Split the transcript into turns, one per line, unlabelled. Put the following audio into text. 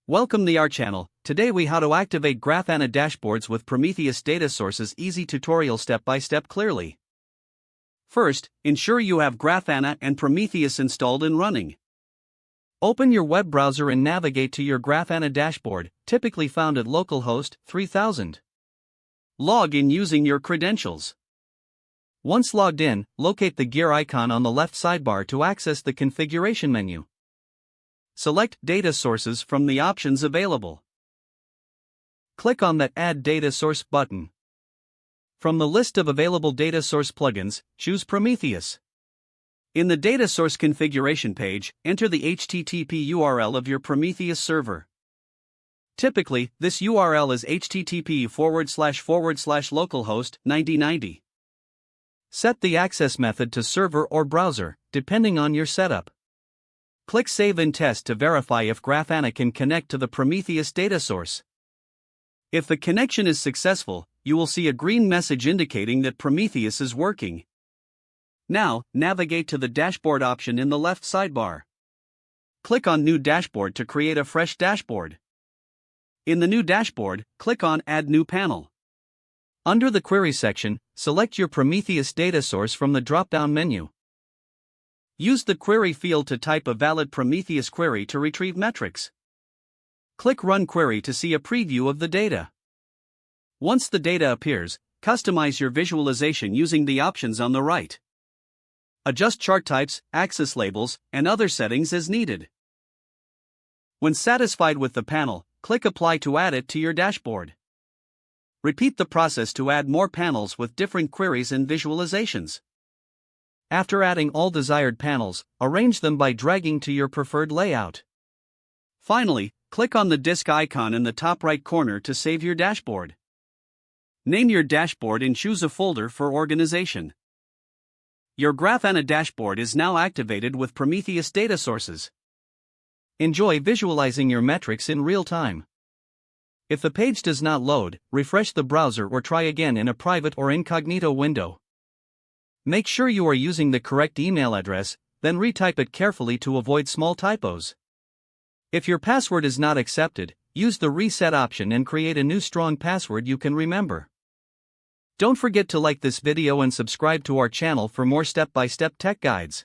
Welcome to our channel. Today we how to activate Grafana dashboards with Prometheus data sources. Easy tutorial step by step clearly. First, ensure you have Grafana and Prometheus installed and running. Open your web browser and navigate to your Grafana dashboard, typically found at localhost 3000. Log in using your credentials. Once logged in, locate the gear icon on the left sidebar to access the configuration menu. Select Data Sources from the options available. Click on the Add Data Source button. From the list of available data source plugins, choose Prometheus. In the data source configuration page, enter the HTTP URL of your Prometheus server. Typically, this URL is http://localhost 9090. Set the access method to server or browser, depending on your setup. Click Save and Test to verify if Grafana can connect to the Prometheus data source. If the connection is successful, you will see a green message indicating that Prometheus is working. Now, navigate to the dashboard option in the left sidebar. Click on New Dashboard to create a fresh dashboard. In the new dashboard, click on Add New Panel. Under the Query section, select your Prometheus data source from the drop-down menu. Use the query field to type a valid Prometheus query to retrieve metrics. Click Run Query to see a preview of the data. Once the data appears, customize your visualization using the options on the right. Adjust chart types, axis labels, and other settings as needed. When satisfied with the panel, click Apply to add it to your dashboard. Repeat the process to add more panels with different queries and visualizations. After adding all desired panels, arrange them by dragging to your preferred layout. Finally, click on the disk icon in the top right corner to save your dashboard. Name your dashboard and choose a folder for organization. Your Grafana dashboard is now activated with Prometheus data sources. Enjoy visualizing your metrics in real time. If the page does not load, refresh the browser or try again in a private or incognito window. Make sure you are using the correct email address, then retype it carefully to avoid small typos. If your password is not accepted, use the reset option and create a new strong password you can remember. Don't forget to like this video and subscribe to our channel for more step-by-step tech guides.